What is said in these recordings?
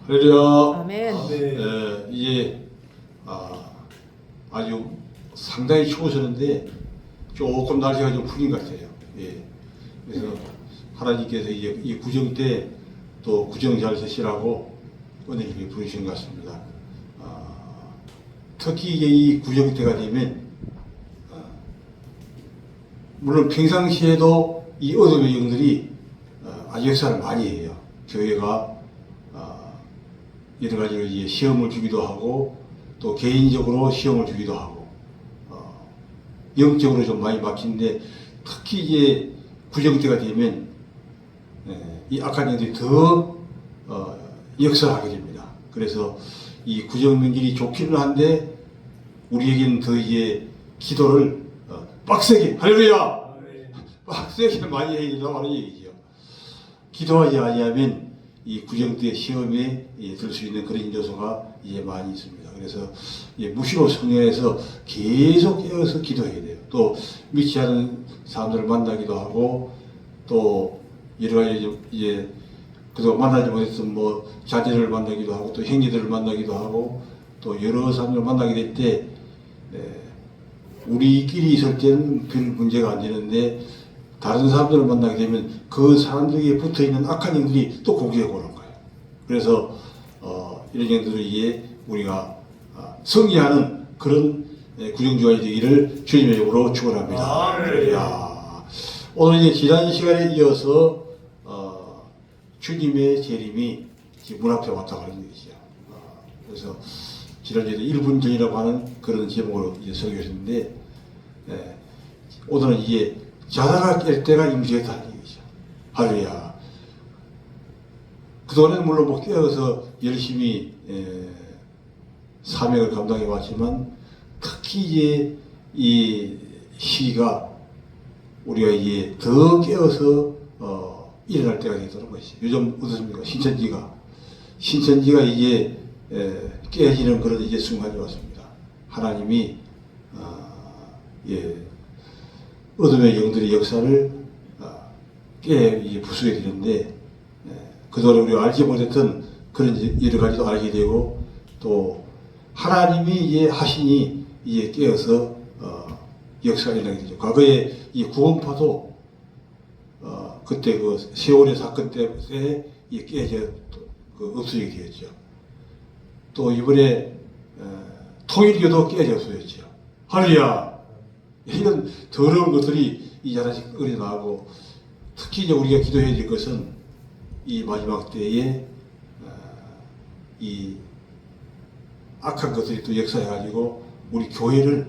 할렐루야. 아멘. 이제 아주 상당히 추우셨는데 조금 날씨가 좀 풀린 것 같아요. 예. 그래서 하나님께서 이제 이 구정 때 또 구정 잘 되시라고 은혜님이 부르신 것 같습니다. 특히 이제 이 구정 때가 되면 물론 평상시에도 이 어둠의 영들이 아주 역사를 많이 해요. 교회가 여러 가지로 이제 시험을 주기도 하고 또 개인적으로 시험을 주기도 하고 영적으로 좀 많이 막히는데 특히 이제 구정 때가 되면 이 악한 영들이 더 역사하게 됩니다. 그래서 이 구정 명절이 좋기는 한데 우리에게는 더 이제 기도를 빡세게 할렐루야 빡세게 많이 해야 된다고 하는 얘기죠. 기도하지 아니하면 이 구정 때 시험에 들 수 있는 그런 요소가 이제 많이 있습니다. 그래서 무시로 성령에서 계속 깨어서 기도해야 돼요. 또 믿지 않은 사람들을 만나기도 하고 또 여러 가지 이제 그동안 만나지 못했던 뭐 자제를 만나기도 하고 또 형제들을 만나기도 하고 또 여러 사람들을 만나게 될 때 우리끼리 있을 때는 별 문제가 안 되는데 다른 사람들을 만나게 되면 그 사람들에게 붙어있는 악한 영들이 또 공격해 오는 거예요. 그래서 이런 영들을 이제 우리가 승리하는 그런 구정주간이 되기를 주님의 이름으로 축원합니다. 오늘 이제 지난 시간에 이어서 주님의 재림이 지금 문 앞에 왔다고 하는 얘기죠. 그래서 지난주에도 1분 전이라고 하는 그런 제목으로 이제 설교했는데 오늘은 이제 자다가 깰 때가 임시했다는 얘기죠. 할렐루야. 그동안에는 물론 뭐 깨어서 열심히 사명을 감당해 왔지만 특히 이제 이 시기가 우리가 이제 더 깨어서 일어날 때가 되도록 것이죠. 요즘 어떻습니까? 신천지가 이제 깨지는 그런 이제 순간이 왔습니다. 하나님이 어둠의 영들의 역사를 이제 부수게 되는데 그동안 우리가 알지 못했던 그런 여러 가지도 알게 되고 또 하나님이 이제 하시니 이제 깨어서 역사가 일어나게 되죠. 과거에 이 구원파도 그때 그 세월의 사건 때문에 깨져 없어지게 되었죠. 또 이번에 통일교도 깨져 없어졌죠. 할렐루야. 이런 더러운 것들이 이제 하나씩 어려나가고 특히 이제 우리가 기도해야 될 것은 이 마지막 때에 이 악한 것들이 또 역사해가지고 우리 교회를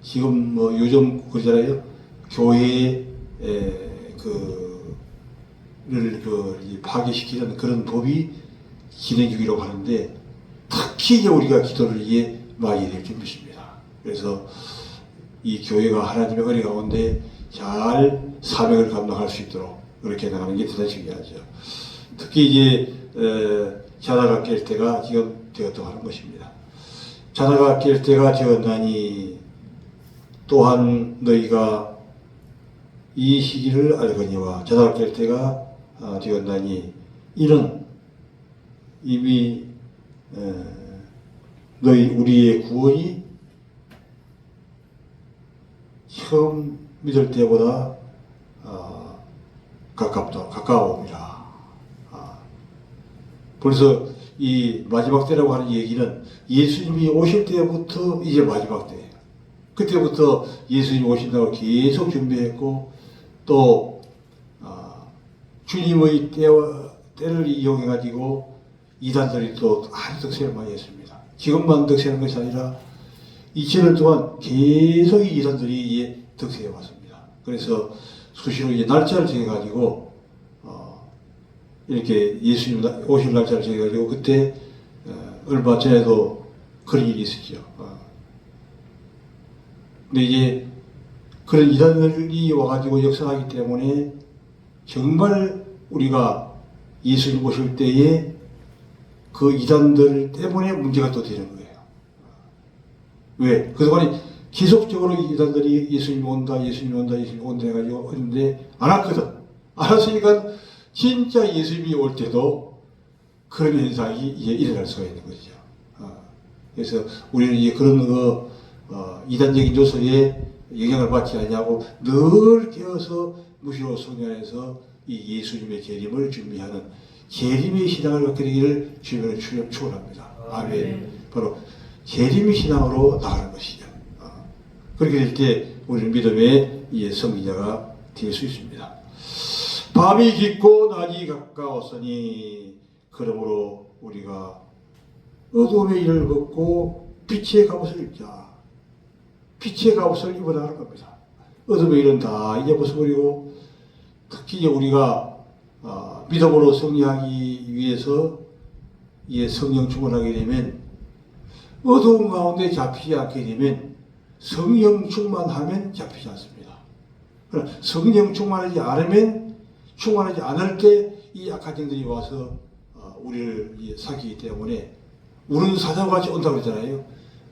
지금 뭐 요즘 그러잖아요. 교회의 파괴시키는 그런 법이 진행 중이라고 하는데 특히 이제 우리가 기도를 이제 많이 해야 될 줄입니다. 그래서 이 교회가 하나님의 은혜 가운데 잘 사명을 감당할 수 있도록 그렇게 나가는 게 대단히 중요하죠. 특히 이제 자다가 깰 때가 지금 되었다고 하는 것입니다. 자다가 깰 때가 되었나니 또한 너희가 이 시기를 알거니와 자다가 깰 때가 되었나니 이는 이미 우리의 구원이 처음 믿을 때보다 가까워옵니다. 벌써 이 마지막 때라고 하는 얘기는 예수님이 오실 때부터 이제 마지막 때예요. 그때부터 예수님이 오신다고 계속 준비했고 또 주님의 때를 이용해 가지고 이단들이 또 아주 득세를 많이 했습니다. 지금만 득세하는 것이 아니라 2000년 동안 계속 이 이단들이 이제 득세해 왔습니다. 그래서 수시로 이제 날짜를 정해가지고 이렇게 예수님 오실 날짜를 정해가지고 그때 얼마 전에도 그런 일이 있었죠. 근데 이제 그런 이단들이 와가지고 역사하기 때문에 정말 우리가 예수님 오실 때에 그 이단들 때문에 문제가 또 되는 거예요. 왜? 그동안에 계속적으로 이단들이 예수님 온다 해가지고 했는데 안 왔거든. 안 왔으니까 진짜 예수님이 올 때도 그런 현상이 이제 일어날 수가 있는 것이죠. 그래서 우리는 이제 그런 이단적인 요소에 영향을 받지 않냐고 늘 깨어서 무시로 성령에서 이 예수님의 재림을 준비하는 재림의 신앙을 갖게 되기를 주님을 축원합니다. 아멘. 바로 재림의 신앙으로 나가는 것이죠. 그렇게 될 때 우리는 믿음의 성리자가 될 수 있습니다. 밤이 깊고 낮이 가까웠으니 그러므로 우리가 어둠의 일을 벗고 빛의 갑옷을 입자. 빛의 갑옷을 입어나가는 겁니다. 어둠의 일은 다 이제 벗어버리고 특히 이제 우리가 믿음으로 승리하기 위해서 성령 충만하게 되면 어두운 가운데 잡히지 않게 되면 성령 충만하면 잡히지 않습니다. 그러나 성령 충만하지 않을 때 이 악한 영들이 와서 우리를 사귀기 때문에 우는 사자같이 온다고 그랬잖아요.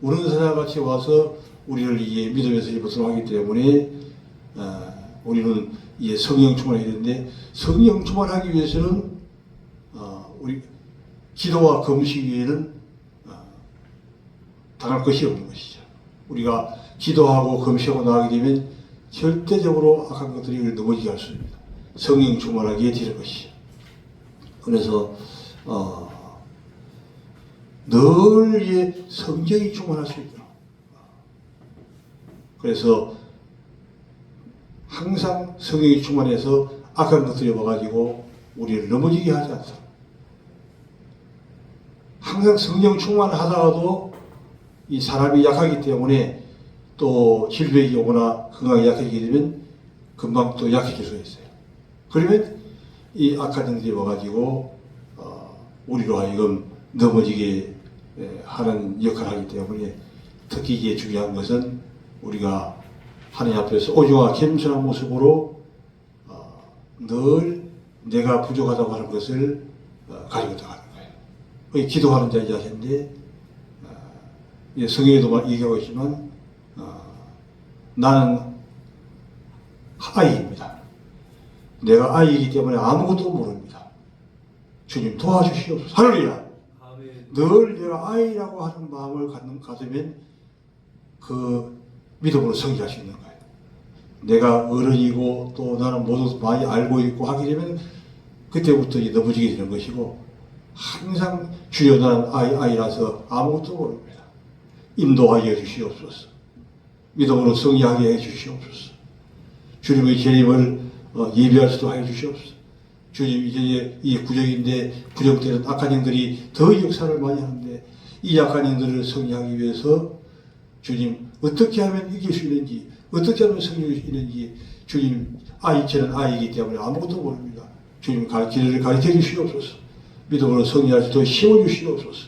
우는 사자같이 와서 우리를 믿음에서 벗어나게 하기 때문에 우리는 성령 충만해야 되는데 성령 충만하기 위해서는 우리 기도와 금식 외에는 당할 것이 없는 것이죠. 우리가 기도하고 금식하고 나가게 되면 절대적으로 악한 것들이 우리를 넘어지게 할 수 있습니다. 성령 충만하게 되는 것이죠. 그래서 늘 성령이 충만할 수 있도록 그래서 항상 성령이 충만해서 악한 것들이 와가지고 우리를 넘어지게 하지 않도록 항상 성령 충만하다가도 이 사람이 약하기 때문에 또 질병이 오거나 건강이 약해지게 되면 금방 또 약해질 수가 있어요. 그러면 이 악한 영들이 와가지고 우리로 하여금 넘어지게 하는 역할을 하기 때문에 특히 이게 중요한 것은 우리가 하나님 앞에서 오직과 겸손한 모습으로 늘 내가 부족하다고 하는 것을 가지고 나가는 거예요. 기도하는 자의 자세인데 성경에도 얘기하고 있지만 나는 아이입니다. 내가 아이이기 때문에 아무것도 모릅니다. 주님 도와주시옵소서. 할렐루야. 늘 내가 아이라고 하는 마음을 가지면 그 믿음으로 성장할 수 있는 거예요. 내가 어른이고 또 나는 모두 많이 알고 있고 하게 되면 그때부터 넘어지게 되는 것이고 항상 주여 나는 아이라서 아무것도 모릅니다. 인도하여 주시옵소서. 믿음으로 승리하게 해 주시옵소서. 주님의 재림을 예비할 수도 하여 주시옵소서. 주님 이제 이 구정인데 구정 때는 악한 영들이 더 역사를 많이 하는데 이 악한 영들을 승리하기 위해서 주님 어떻게 하면 이길 수 있는지 어떻게 하면 승리할 수 있는지 주님 저는 아이이기 때문에 아무것도 모릅니다. 주님 길을 가르쳐 주시옵소서. 믿음으로 승리할 수도 힘을 주시옵소서.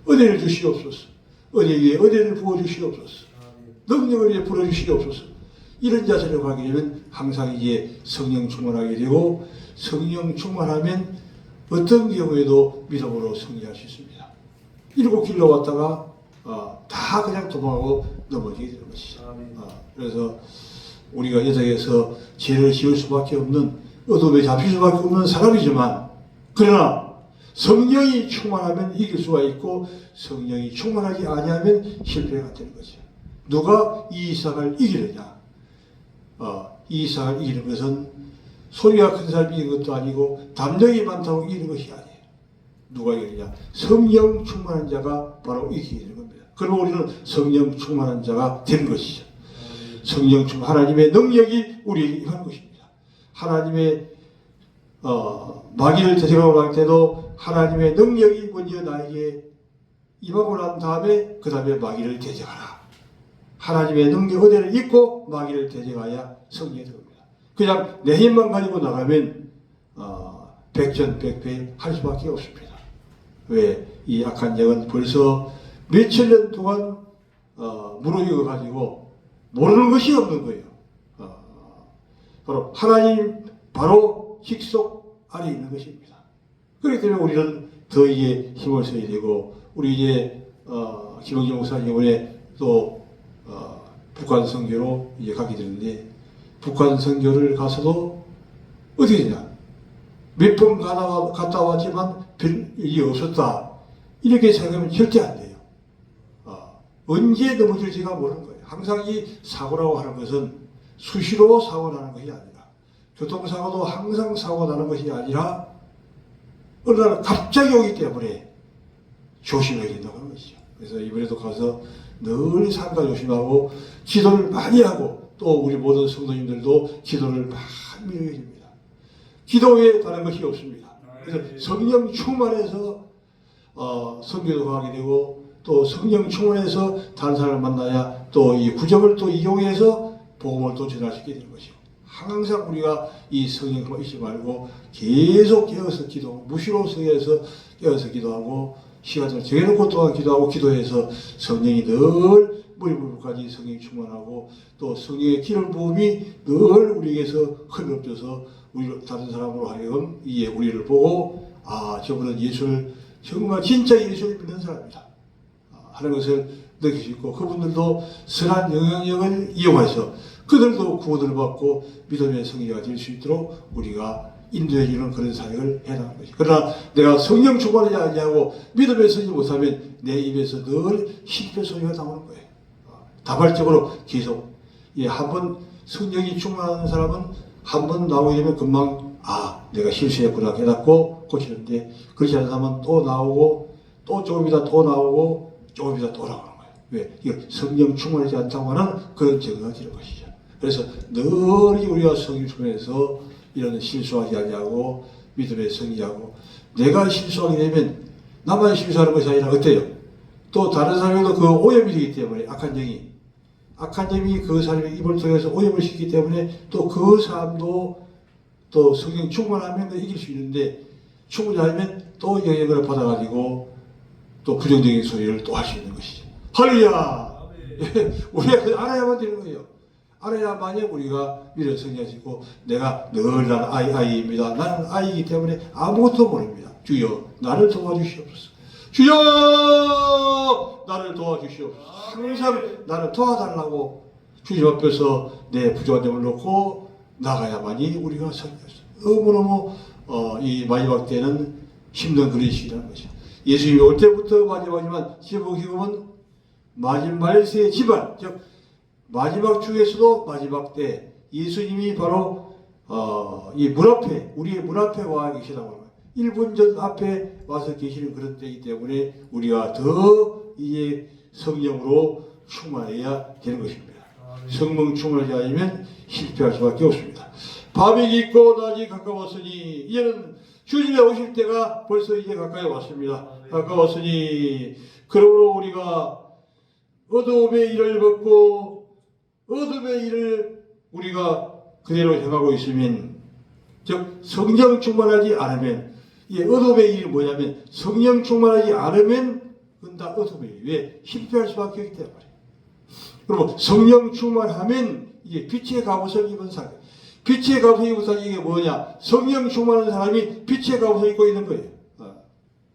은혜를 주시옵소서. 은혜 위에 은혜를 부어주시옵소서. 능력을 위해 불어주시옵소서. 이런 자세로 가게 되면 항상 성령 충만하게 되고 성령 충만하면 어떤 경우에도 믿음으로 승리할 수 있습니다. 일곱 길로 왔다가 다 그냥 도망하고 넘어지게 되는 것이죠. 그래서 우리가 이 세상에서 죄를 지을 수밖에 없는 어둠에 잡힐 수밖에 없는 사람이지만 그러나 성령이 충만하면 이길 수가 있고 성령이 충만하지 아니하면 실패가 되는 거죠. 누가 이 세상을 이기느냐? 이 세상을 이기는 것은 소리가 큰 사람이 이기는 것도 아니고 담력이 많다고 이기는 것이 아니에요. 누가 이기느냐? 성령 충만한 자가 바로 이기게 되는 겁니다. 그리고 우리는 성령 충만한 자가 된 것이죠. 성령 충만 하나님의 능력이 우리에게 임하는 것입니다. 하나님의 마귀를 대적하고 할 때도 하나님의 능력이 먼저 나에게 임하고 난 다음에 그 다음에 마귀를 대적하라. 하나님의 능력 은혜를 입고 마귀를 대적하여 승리해 됩니다. 그냥 내 힘만 가지고 나가면 백전백패 할 수밖에 없습니다. 왜? 이 악한 영은 벌써 몇천 년 동안 무너져 가지고 모르는 것이 없는 거예요. 바로 하나님 바로 직속 아래 있는 것입니다. 그렇기 때문에 우리는 더 힘을 써야 되고 우리 김영진 목사님 이번에 또 북한 선교로 가게 되는데 북한 선교를 가서도 어떻게 되냐? 몇 번 갔다 왔지만 별 일이 없었다. 이렇게 생각하면 절대 안 돼요. 언제 넘어질지가 모르는 거예요. 항상 이 사고라고 하는 것은 수시로 사고 나는 것이 아니라, 교통사고도 항상 사고 나는 것이 아니라 어느 날 갑자기 오기 때문에 조심해야 된다고 하는 것이죠. 그래서 이번에도 가서 늘 삼가 조심하고 기도를 많이 하고, 또 우리 모든 성도님들도 기도를 많이 해야 됩니다. 기도 외에 다른 것이 없습니다. 그래서 성령 충만해서 선교도 가게 되고, 또 성령 충만해서 다른 사람을 만나야 또 이 구정을 또 이용해서 복음을 또 전할수있게 되는 것이고, 항상 우리가 이 성령을 잊지 말고 계속 깨어서 기도, 무시로 서에서 깨어서 기도하고, 시간을 정해놓고 또한 기도하고, 기도해서 성령이 늘 무리부까지 성령이 충만하고, 또 성령의 기름 부음이 늘 우리에게서 흘러줘서 우리 다른 사람으로 하여금 이에 우리를 보고, 저분은 예수를 정말 진짜 예수를 믿는 사람이다 하는 것을 느낄 수 있고, 그분들도 선한 영향력을 이용해서 그들도 구원을 받고 믿음의 성리가 될 수 있도록 우리가 인도해주는 그런 사역을 해나가는 것이죠. 그러나 내가 성령 충만하지 아니하고 믿음의 성리 못하면 내 입에서 늘 실패 소리가 나오는 거예요. 다발적으로 계속, 한번 성령이 충만한 사람은 한번 나오게 되면 금방 내가 실수했구나 깨닫고 고치는데, 그렇지 않은 사람은 또 나오고 또 조금 이따 또 나오고 조금 이따 또 나오는 거예요. 왜? 이거 성령 충만하지 않다고 하는 그런 증거가 되는 것이죠. 그래서 늘 우리가 성령 충만해서 이런 실수하지 아니하고 믿음의 성리하고, 내가 실수하게 되면 나만 실수하는 것이 아니라 어때요? 또 다른 사람에도 그 오염이 되기 때문에, 악한 영이 그 사람의 입을 통해서 오염을 시키기 때문에 또 그 사람도 또 성령 충만하면 이길 수 있는데, 충분히 하면 또 영향을 받아가지고 또 부정적인 소리를 또 할 수 있는 것이죠. 할렐루야! 우리가 알아야만 되는 거예요. 알아야만이 우리가 미래를 성리하시고, 내가 늘 나는 아이입니다. 나는 아이이기 때문에 아무것도 모릅니다. 주여 나를 도와주시옵소서. 주여 나를 도와주시옵소서. 항상 나를 도와달라고 주님 앞에서 내 부족한 점을 놓고 나가야만이 우리가 성리하시죠. 너무너무 이 마지막 때는 힘든 그런 시기라는 것이죠. 예수님이 올 때부터 마지막이지만 제복기금은 마지막세 집안, 즉 마지막 주에서도 마지막 때 예수님이 바로 이 문 앞에, 우리의 문 앞에 와 계시다고 합니다. 1분 전 앞에 와서 계시는 그런 때이기 때문에 우리가 더 이제 성령으로 충만해야 되는 것입니다. 성령 충만하지 않으면 실패할 수밖에 없습니다. 밤이 깊고 낮이 가까웠으니 이제는 주님의 오실 때가 벌써 이제 가까이 왔습니다. 가까웠으니 그러므로 우리가 어두움의 일을 벗고 어둠의 일을 우리가 그대로 행하고 있으면, 즉 성령 충만하지 않으면, 이 어둠의 일이 뭐냐면 성령 충만하지 않으면 그건 다 어둠의 일. 왜? 실패할 수밖에 없기 때문에. 그리고 성령 충만하면 이게 빛의 갑옷을 입은 사람. 빛의 갑옷을 입은 사람이 이게 뭐냐? 성령 충만한 사람이 빛의 갑옷을 입고 있는 거예요.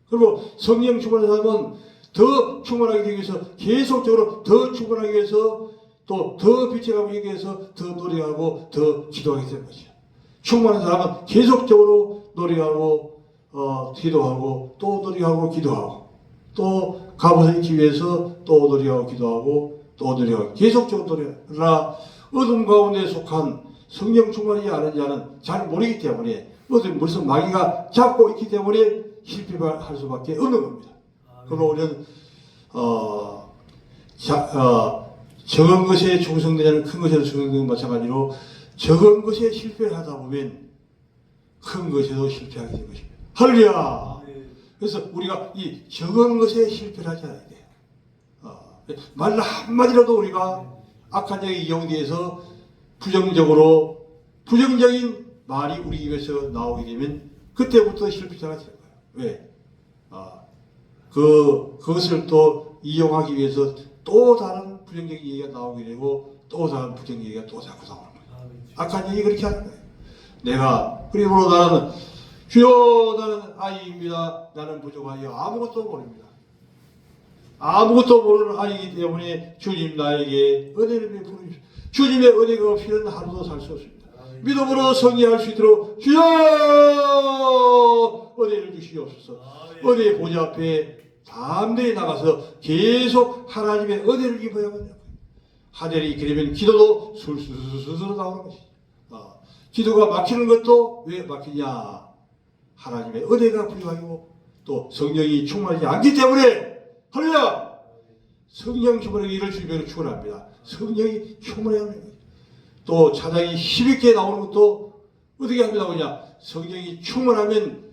그리고 성령 충만한 사람은 더 충만하게 되기 위해서, 계속적으로 더 충만하기 위해서, 또 더 빛의 갑옷을 입기 위해서 더 노력하고 더 기도하게 되는 것이죠. 충만한 사람은 계속적으로 노력하고 기도하고 또 노력하고 기도하고 또 갑옷을 입기 위해서 또 노력하고 기도하고 또 노력하고 계속적으로 노력하고, 그러나 어둠 가운데 속한 성령 충만하지 않은 자는 잘 모르기 때문에 어떤 무슨 마귀가 잡고 있기 때문에 실패할 수밖에 없는 겁니다. 그러면 우리는 적은 것에 충성되자는 큰 것에 충성되는 마찬가지로 적은 것에 실패하다 보면 큰 것에도 실패하게 되는 것입니다. 할렐루야! 그래서 우리가 이 적은 것에 실패를 하지 않아야 돼요. 말 한마디라도 우리가 악한 영에 이용돼서 부정적인 말이 우리 입에서 나오게 되면 그때부터 실패자가 되는 거예요. 왜? 그것을 또 이용하기 위해서 또 다른 부정적인 얘기가 나오게 되고 또 다른 부정적인 얘기가 또 자꾸 나오는 거예요. 악한 얘기 그렇게 하는 거예요. 그리고 나는 주여 나는 아이입니다. 나는 부족하여 아무것도 모릅니다. 아무것도 모르는 아이이기 때문에 주님 나에게 은혜를 베풀어 주십시오. 주님의 은혜가 없이는 하루도 살 수 없습니다. 믿음으로 승리할 수 있도록 주여 은혜를 주시옵소서. 은혜의 보좌 앞에 담대히 나가서 계속 하나님의 은혜를 입어야만 해요. 하늘이 있게 되면 기도도 술술술술 나오는 것이죠. 기도가 막히는 것도 왜 막히냐? 하나님의 은혜가 부족하고 또 성령이 충만하지 않기 때문에. 할렐루야! 성령 충만하게 일을 주님으로 축원합니다. 성령이 충만해야 하는 거예요. 또 찬양이 힘있게 나오는 것도 어떻게 하면 나오냐? 성령이 충만하면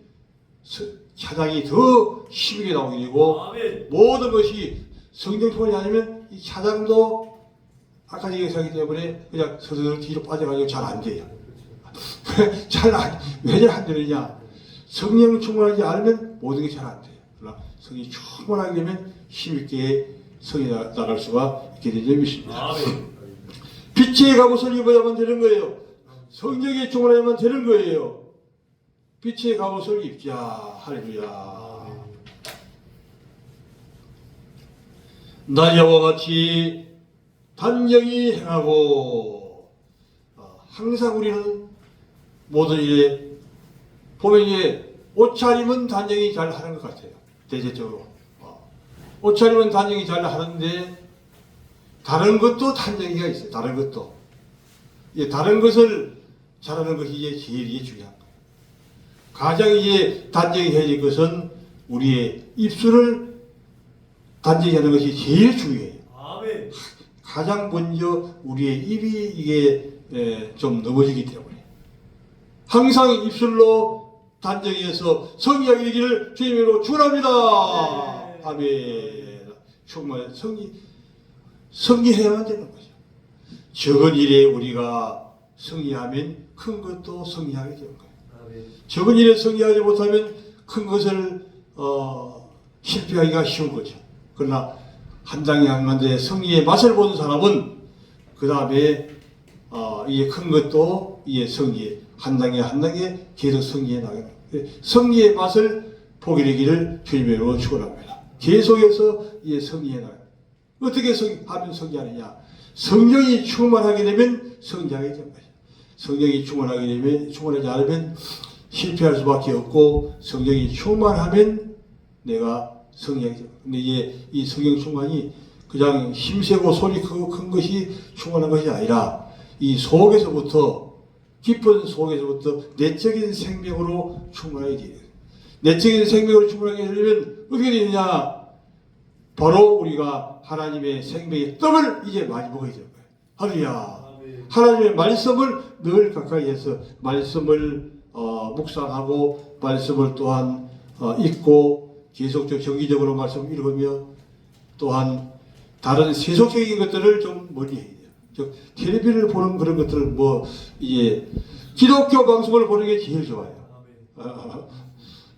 찬양이 더 힘있게 나오게 되고, 모든 것이 성령 충만이 아니면 이 찬양도 아까 얘기했기 때문에 그냥 서서히 뒤로 빠져가지고 잘 안 돼요. 왜 잘 안 되느냐? 성령 충만하지 않으면 모든 게 잘 안 돼요. 그러나 성령이 충만하게 되면 힘있게 성이 나갈 수가 있게 되는 점이 있습니다. 빛의 갑옷을 입어야만 되는 거예요. 성령에 충만해야만 되는 거예요. 빛의 갑옷을 입자. 할렐루야. 낮에와 같이 단정히 행하고, 항상 우리는 모든 일에 보면 이제 옷차림은 단정히 잘 하는 것 같아요. 대체적으로 옷차림은 단정히 잘 하는데 다른 것도 단정히가 있어요. 다른 것도 다른 것을 잘하는 것이 이제 제일 중요한 거예요. 가장 이제 단정히 해야 될 것은 우리의 입술을 단정히 하는 것이 제일 중요해요. 아멘. 가장 먼저 우리의 입이 이게 좀 넘어지기 때문에 항상 입술로 단정히 해서 성의하게 되기를 주님으로 축원합니다. 아멘. 정말 성의해야만 되는 거죠. 적은 일에 우리가 성의하면 큰 것도 성의하게 되는 거예요. 적은 일에 성의하지 못하면 큰 것을 실패하기가 쉬운 거죠. 그러나 한 장에 한 가지의 성의의 맛을 보는 사람은 그 다음에 이게 큰 것도 이게 성의에 한 단계 한 단계 계속 성의해 나가는 거예요. 성의의 맛을 보게 되기를 주님으로 축원합니다. 계속해서 이게 성의해 나가요. 어떻게 하면 성의하느냐? 성령이 충만하게 되면 성의하게 되는 거예요. 성령이 충만하지 않으면 실패할 수밖에 없고, 성령이 충만하면 내가 성의하게 됩니다. 근데 이 성령 충만이 그냥 힘세고 소리 크고 큰 것이 충만한 것이 아니라 이 속에서부터 깊은 속에서부터 내적인 생명으로 충만하게 돼요. 내적인 생명으로 충만하게 되려면 어떻게 되느냐? 바로 우리가 하나님의 생명의 떡을 이제 많이 먹어야 되는 거예요. 할렐루야. 하나님의 말씀을 늘 가까이 해서 말씀을 묵상하고 말씀을 또한 읽고 계속적으로 정기적으로 말씀을 읽으며 또한 다른 세속적인 것들을 좀 멀리 해야 돼요. 즉 텔레비를 보는 그런 것들을 이제 기독교 방송을 보는 게 제일 좋아요.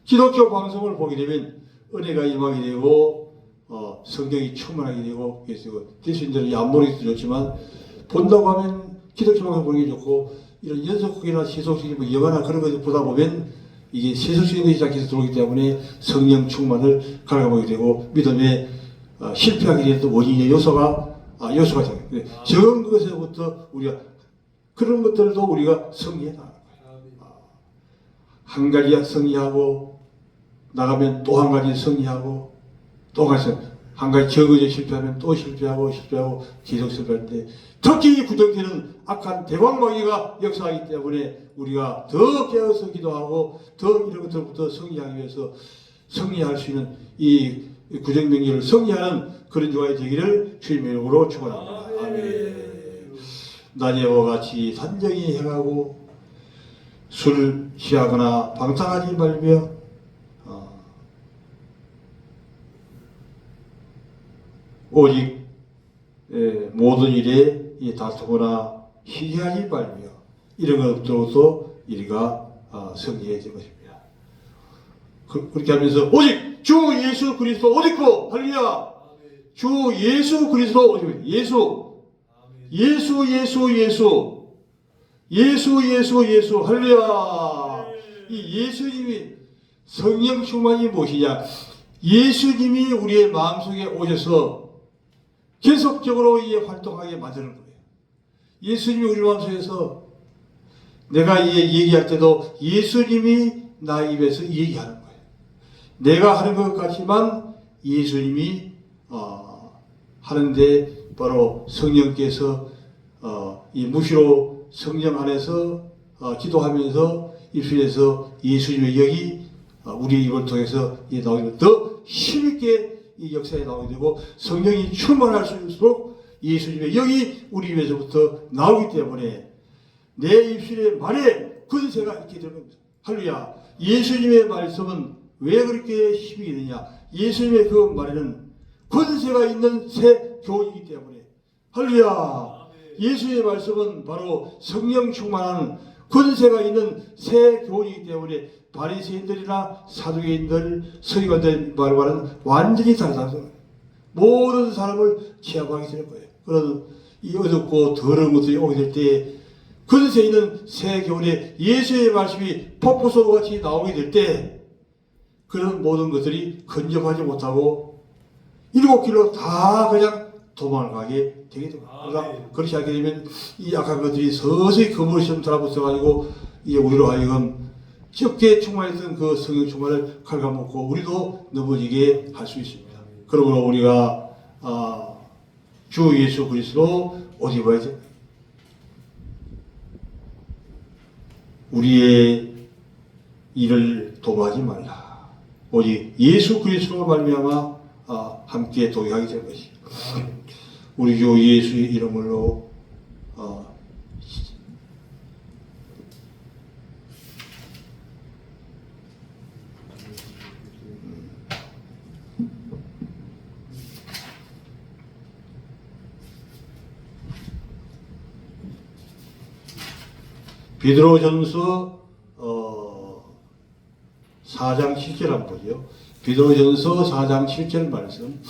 기독교 방송을 보게 되면 은혜가 임하게 되고 성경이 충만하게 되고, 그래서 대신들은 안 보는 것도 좋지만 본다고 하면 기독교 방송 보는 게 좋고, 이런 연속극이나 세속적인 영화나 그런 것을 보다 보면 이게 세속적인 것이 시작해서 들어오기 때문에 성령 충만을 갈아보게 되고 믿음에 실패하게 되는 또 원인의 요소가 생겨요. 적은 것에서부터 우리가 그런 것들도 우리가 성의해 나가는 거예요. 한 가지 성의하고 나가면 또 한 가지 성의하고 또 한 가지 적어져 실패하면 또 실패하고 계속 실패하는데, 특히 이 구정태는 악한 대왕마귀가 역사하기 때문에 우리가 더 깨어서 기도하고 더 이런 것들부터 성의하기 위해서 성의할 수 있는 이 구정명절을 성의하는 그런 주가 되기를 주님의 이름으로 축원합니다. 아멘. 낮에와 같이 단정히 행하고 술 취하거나 방탕하지 말며 오직 모든 일에 다투거나 희귀하지 말며 이런 것들로도 우리가 성리해야 될 것입니다. 그렇게 하면서 오직 주 예수 그리스도 옷 입고, 할렐루야, 주 예수 그리스도 옷 입고, 예수 할렐루야. 이 예수님이 성령 충만이 무엇이냐? 예수님이 우리의 마음속에 오셔서 계속적으로 활동하게 만드는 거예요. 예수님이 우리 마음속에서 내가 얘기할 때도 예수님이 나 입에서 얘기하는 거예요. 내가 하는 것 같지만 예수님이 하는데 바로 성령께서 이 무시로 성령 안에서 기도하면서 입술에서 예수님의 영이 우리의 입을 통해서 나오게 되고 더 힘있게 이 역사에 나오게 되고 성령이 충만할수록 예수님의 영이 우리 입에서부터 나오기 때문에 내 입술의 말에 권세가 있게 되는 겁니다. 할렐루야. 예수님의 말씀은 왜 그렇게 힘이 있느냐? 예수님의 그 말에는 권세가 있는 새 교훈이기 때문에. 할렐루야. 예수의 말씀은 바로 성령 충만한 권세가 있는 새 교훈이기 때문에 바리새인들이나 사두개인들, 서기관들 말과는 완전히 다르다. 모든 사람을 취합하게 될 거예요. 그런 이 어둡고 더러운 것들이 오게 될 때 권세 있는 새 교훈에 예수의 말씀이 폭포수 같이 나오게 될 때 그런 모든 것들이 근접하지 못하고 일곱 길로 다 그냥 도망가게 되게 됩니다. 그렇게 하게 되면 이 악한 것들이 서서히 그물처럼 달라붙어가지고 이제 우리로 하여금 적게 충만했던 그 성령 충만을 갉아먹고 우리도 넘어지게 할 수 있습니다. 그러므로 우리가 주 예수 그리스도 옷 입어야 됩니다. 우리의 일을 도모하지 말라. 오직 예수 그리스도로 말미암아 함께 동행하게 될 것이. 우리 주 예수의 이름으로 베드로전서 4장 7절 한번 보죠. 베드로전서 4장 7절 말씀.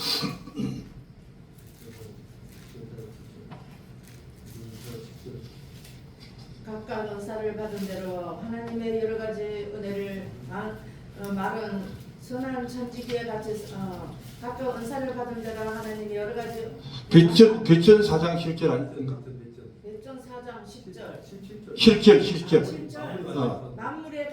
각각 은사를 받은 대로 하나님의 여러 가지 은혜를 말은 선한 천지기에 같이 각각 은사를 받은 대로 하나님의 여러 가지別전 4장 7절 아닌가?別전 4장 10절 7절 만물에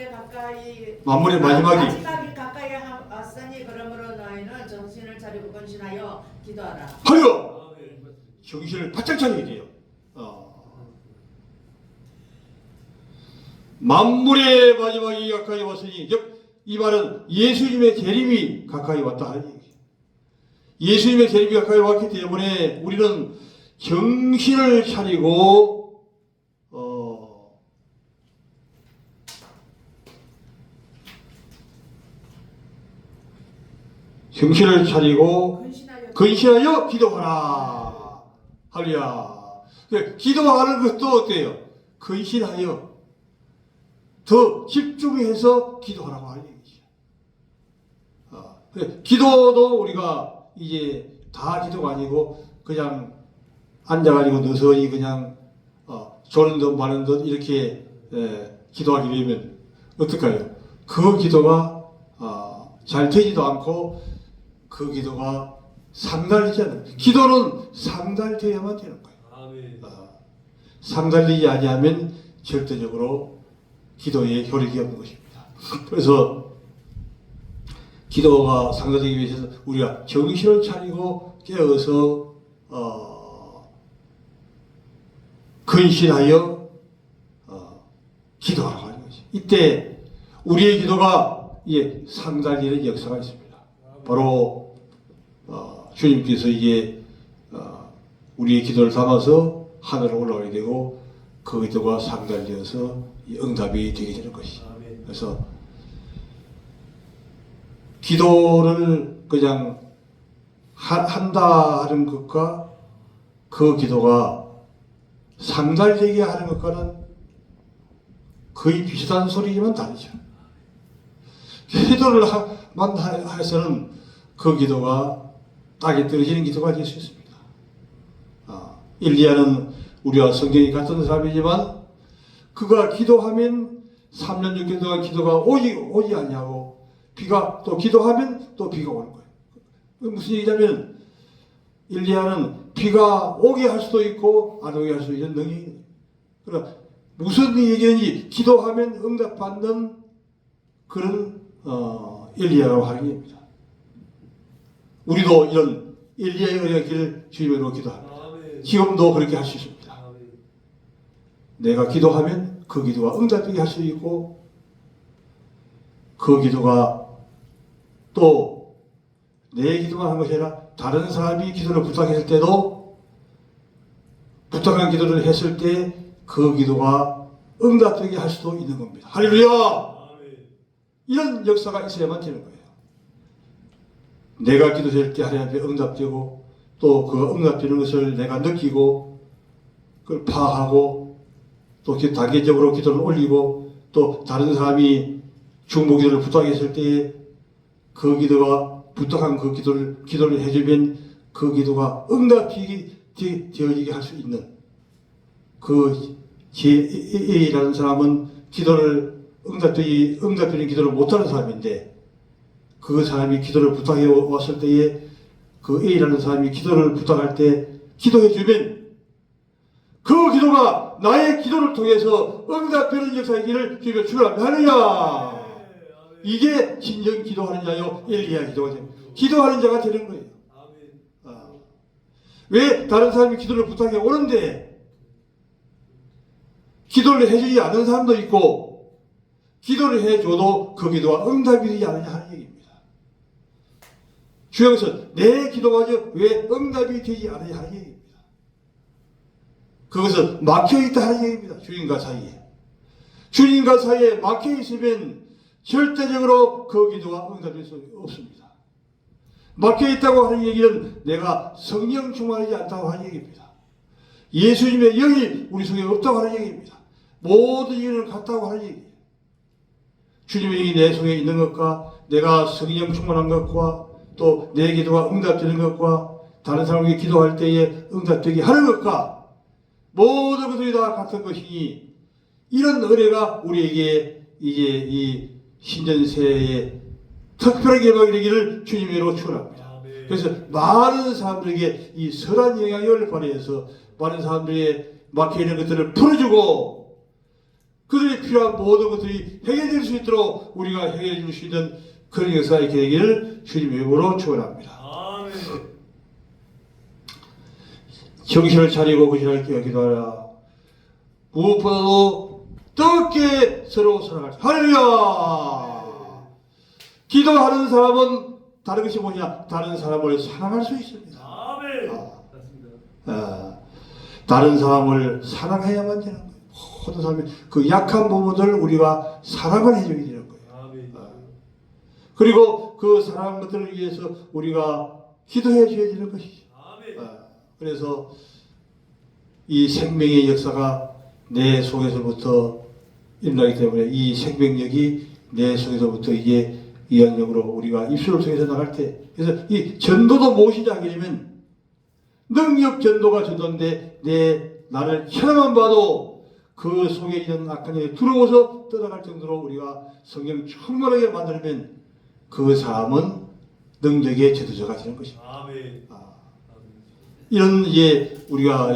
가까이 만물의 마지막이 가까이 왔으니 그러므로 너희는 정신을 차리고 건신하여 기도하라. 하여 정신을 바짝 차리게 돼요. 만물의 마지막이 가까이 왔으니 즉 이 말은 예수님의 재림이 가까이 왔다 하는 얘기예요. 예수님의 재림이 가까이 왔기 때문에 우리는 정신을 차리고 정신을 차리고 근신하여 기도하라. 할렐루야. 기도하는 것도 어때요? 근신하여 더 집중해서 기도하라고 하는 얘기죠. 기도도 우리가 이제 다 기도가 아니고 그냥 앉아가지고 느슨히 그냥 조는 듯 마는 듯 이렇게 기도하게 되면 어떨까요? 그 기도가 잘 되지도 않고 그 기도가 상달되지 않아요. 기도는 상달되어야만 되는 거예요. 상달되지 아니하면 절대적으로 기도에 효력이 없는 것입니다. 그래서 기도가 상달되기 위해서 우리가 정신을 차리고 깨어서 근신하여 기도하라고 하는 것이. 이때 우리의 기도가 상달되는 역사가 있습니다. 바로 주님께서 이제 우리의 기도를 담아서 하늘로 올라가게 되고 그 기도가 상달되어서 응답이 되게 되는 것이. 그래서 기도를 그냥 한다 하는 것과 그 기도가 상달되게 하는 것과는 거의 비슷한 소리지만 다르죠. 기도를 만 해서는 그 기도가 땅에 떨어지는 기도가 될 수 있습니다. 일리야는 우리와 성경이 같은 사람이지만 그가 기도하면 3년 6개월 동안 기도가 오지 아니하고 비가 또 기도하면 또 비가 오는 거예요. 무슨 얘기냐면 일리야는 비가 오게 할 수도 있고 안 오게 할 수도 있는 능력이 있는 거예요. 그러니까 무슨 얘기인지 기도하면 응답받는 그런 엘리야라고 하는 겁니다. 우리도 이런 엘리야의 은혜가 길 주님으로 기도합니다. 지금도 그렇게 할 수 있습니다. 내가 기도하면 그 기도가 응답되게 할 수 있고 그 기도가 또 내 기도만 한 것이 아니라 다른 사람이 기도를 부탁했을 때도 부탁한 기도를 했을 때 그 기도가 응답되게 할 수도 있는 겁니다. 할렐루야! 이런 역사가 있어야만 되는 거예요. 내가 기도할 때 하나님께 응답되고 또 그 응답되는 것을 내가 느끼고 그걸 파악하고 또 단계적으로 기도를 올리고 또 다른 사람이 중보기도를 부탁했을 때에 그 기도가 부탁한 그 기도를 해주면 그 기도가 응답이 되어지게 할 수 있는 그 A라는 사람은 기도를 응답되는 기도를 못하는 사람인데 그 사람이 기도를 부탁해 왔을 때에 그 A라는 사람이 기도를 부탁할 때 기도해주면 그 기도가 나의 기도를 통해서 응답되는 역사이기를 주님의 축원합니다. 이게 진정 기도하는 자요 엘리야 기도가 됩니다. 기도하는 자가 되는 거예요. 왜 다른 사람이 기도를 부탁해 오는데 기도를 해주지 않는 사람도 있고 기도를 해줘도 그 기도가 응답이 되지 않느냐 하는 얘기입니다. 주여서 내 기도마저 왜 응답이 되지 않느냐 하는 얘기입니다. 그것은 막혀있다 하는 얘기입니다. 주님과 사이에. 주님과 사이에 막혀있으면 절대적으로 그 기도가 응답될 수 없습니다. 막혀있다고 하는 얘기는 내가 성령 충만하지 않다고 하는 얘기입니다. 예수님의 영이 우리 속에 없다고 하는 얘기입니다. 모든 일을 같다고 하는 얘기예요. 주님의 영이 내 속에 있는 것과 내가 성령 충만한 것과 또 내 기도가 응답되는 것과 다른 사람에게 기도할 때에 응답되게 하는 것과 모든 것들이 다 같은 것이니 이런 은혜가 우리에게 이제 이 신전세에 특별하게 임하게 되기를 주님으로 축원합니다. 그래서 많은 사람들에게 이 선한 영향력을 발휘해서 많은 사람들의 막혀있는 것들을 풀어주고 그들이 필요한 모든 것들이 해결될 수 있도록 우리가 해결해 줄 수 있는 그런 역사가 있게 되기를 주님의 이름으로 축원합니다. 정신을 차리고 구실할 때 기도하라. 무엇보다도 뜨겁게 서로 사랑하라. 할렐루야! 기도하는 사람은 다른 것이 뭐냐? 다른 사람을 사랑할 수 있습니다. 다른 사람을 사랑해야만 되는 거예요. 모든 사람이 그 약한 부분들을 우리가 사랑을 해주게 되는 거예요. 그리고 그 사랑하는 것들을 위해서 우리가 기도해 줘야 되는 것이죠. 그래서 이 생명의 역사가 내 속에서부터 일어나기 때문에 이 생명력이 내 속에서부터 이게 이완력으로 우리가 입술을 통해서 나갈 때 그래서 이 전도도 무엇이냐 하게 되면 능력 전도가 전도인데 나를 쳐다만 봐도 그 속에 있는 악한 영이 두려워서 떠나갈 정도로 우리가 성령 충만하게 만들면 그 사람은 능력의 제도자가 되는 것입니다. 이런 우리가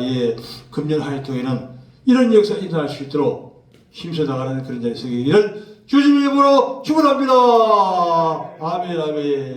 금년 활동에는 이런 역사가 일어날 수 있도록 힘써 나가는 그런 자리에 서기를 주님의 이름으로 축원합니다. 아멘 아멘.